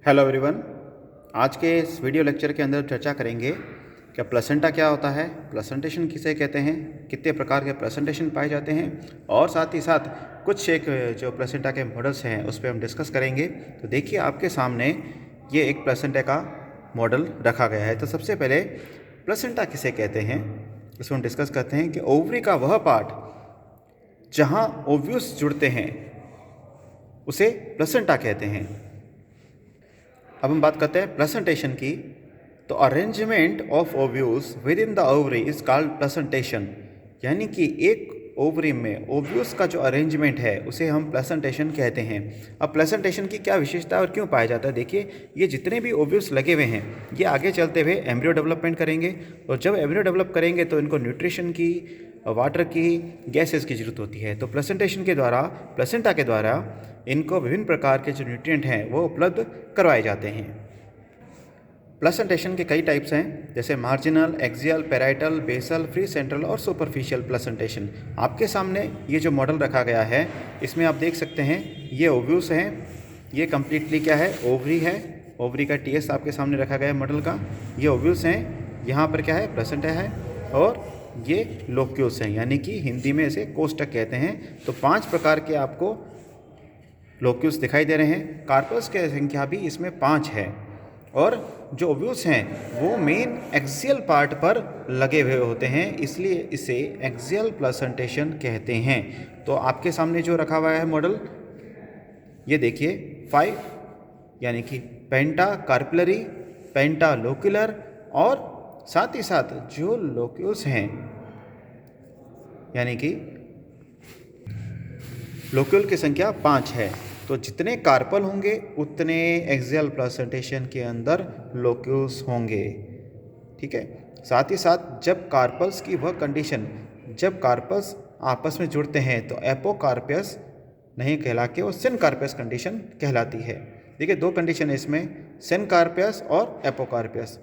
Hello everyone. आज के इस वीडियो लेक्चर के अंदर चर्चा करेंगे कि प्लेसेंटा क्या होता है, प्लेसेंटेशन किसे कहते हैं, कितने प्रकार के प्लेसेंटेशन पाए जाते हैं और साथ ही साथ कुछ एक जो प्लेसेंटा के मॉडल्स हैं उस पर हम डिस्कस करेंगे। तो देखिए आपके सामने ये एक प्लेसेंटा का मॉडल रखा गया है। तो सबसे पहले प्लेसेंटा किसे कहते हैं इसको हम डिस्कस करते हैं कि ओवरी का वह पार्ट जहाँ ओव्यूल्स जुड़ते हैं उसे प्लेसेंटा कहते हैं। अब हम बात करते हैं प्लेसेंटेशन की। तो arrangement of ovules with in the ovary is called placentation, यानी कि एक ओवरी में ओव्यूल्स का जो अरेंजमेंट है उसे हम प्लेसेंटेशन कहते हैं। अब प्लेसेंटेशन की क्या विशेषता है और क्यों पाया जाता है, देखिए ये जितने भी ओव्यूल्स लगे हुए हैं ये आगे चलते हुए एम्ब्रियो डेवलपमेंट करेंगे और जब एम्ब्रियो डेवलप करेंगे तो इनको न्यूट्रिशन की, वाटर की, गैसेस की ज़रूरत होती है। तो प्लेसेंटेशन के द्वारा, प्लेसेंटा के द्वारा इनको विभिन्न प्रकार के जो न्यूट्रिएंट हैं वो उपलब्ध करवाए जाते हैं। प्लेसेंटेशन के कई टाइप्स हैं, जैसे marginal, axial, parietal, basal, free central और सुपरफिशियल प्लेसेंटेशन। आपके सामने ये जो मॉडल रखा गया है इसमें आप देख सकते हैं ये ओव्यूल्स हैं, ये कम्प्लीटली क्या है, ओवरी है। ओवरी का टीएस आपके सामने रखा गया है मॉडल का। ये ओव्यूल्स हैं, यहाँ पर क्या है, प्लेसेंटा है और ये लोक्यूल्स हैं, यानी कि हिंदी में इसे कोष्ठक कहते हैं। तो 5 प्रकार के आपको लोक्यूल्स दिखाई दे रहे हैं। कार्पल्स की संख्या भी इसमें 5 है और जो ओव्यूल्स हैं वो मेन एक्सियल पार्ट पर लगे हुए होते हैं, इसलिए इसे एक्सियल प्लेसेंटेशन कहते हैं। तो आपके सामने जो रखा हुआ है मॉडल, ये देखिए 5, यानी कि पेंटा कार्पिलरी, पेंटा लोक्यूलर और साथ ही साथ जो लोक्यूल्स हैं यानी कि लोक्यूल की संख्या 5 है। तो जितने कार्पल होंगे उतने एक्सियल प्लेसेंटेशन के अंदर लोक्यूल्स होंगे, ठीक है। साथ ही साथ जब कार्पल्स की वह कंडीशन, जब कार्पल्स आपस में जुड़ते हैं तो एपोकार्पियस नहीं कहला के वो सिनकार्पियस कंडीशन कहलाती है। देखिए 2 कंडीशन है इसमें, सिनकार्पियस और एपोकार्पियस।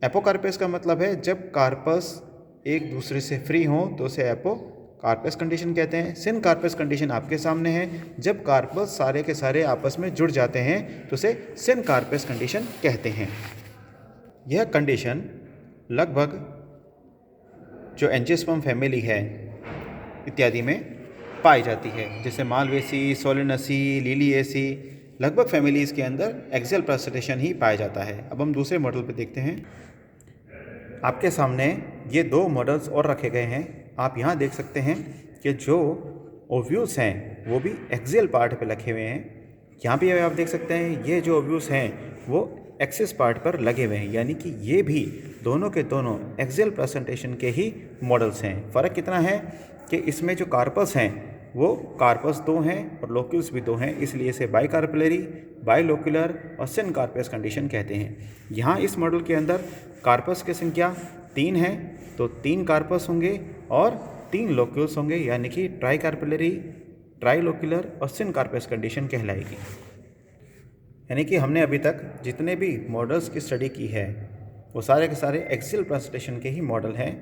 एपोकार्पियस का मतलब है जब कार्पस एक दूसरे से फ्री हों तो उसे एपोकार्पियस कंडीशन कहते हैं। सिनकार्पियस कंडीशन आपके सामने है, जब कार्पस सारे के सारे आपस में जुड़ जाते हैं तो उसे सिनकार्पियस कंडीशन कहते हैं। यह कंडीशन लगभग जो एंजियोस्पर्म फैमिली है इत्यादि में पाई जाती है, जैसे मालवेसी, सोलेनसी, लिलिएसी, लगभग फैमिलीज़ के अंदर एक्सियल प्लेसेंटेशन ही पाया जाता है। अब हम दूसरे मॉडल पर देखते हैं। आपके सामने ये 2 मॉडल्स और रखे गए हैं। आप यहाँ देख सकते हैं कि जो ओव्यूल्स हैं वो भी एक्सियल पार्ट पे रखे हुए हैं। यहाँ भी आप देख सकते हैं ये जो ओव्यूल्स हैं वो एक्सिस पार्ट पर लगे हुए हैं, यानी कि ये भी दोनों के दोनों एक्सियल प्लेसेंटेशन के ही मॉडल्स हैं। फ़र्क कितना है कि इसमें जो कार्पस हैं वो कार्पस 2 हैं और लोक्यूल्स भी 2 हैं, इसलिए इसे बाइकार्पिलरी, बाइलोक्यूलर और सिनकार्पियस कंडीशन कहते हैं। यहाँ इस मॉडल के अंदर कार्पस की संख्या 3 है, तो 3 कार्पस होंगे और 3 लोक्यूल्स होंगे, यानी कि ट्राइकार्पिलरी, ट्राइलोक्यूलर और सिनकार्पियस कंडीशन कहलाएगी। यानी कि हमने अभी तक जितने भी मॉडल्स की स्टडी की है वो सारे के सारे एक्सियल प्लेसेंटेशन के ही मॉडल हैं,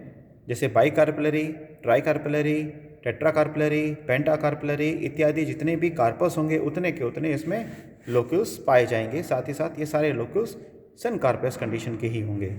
जैसे बाइकार्पिलरी, ट्राइकार्पिलरी, टेट्राकार्पिलरी, पेंटाकार्पिलरी इत्यादि। जितने भी कार्पस होंगे उतने के उतने इसमें लोक्यूल्स पाए जाएंगे। साथ ही साथ ये सारे लोक्यूल्स सिनकार्पियस कंडीशन के ही होंगे।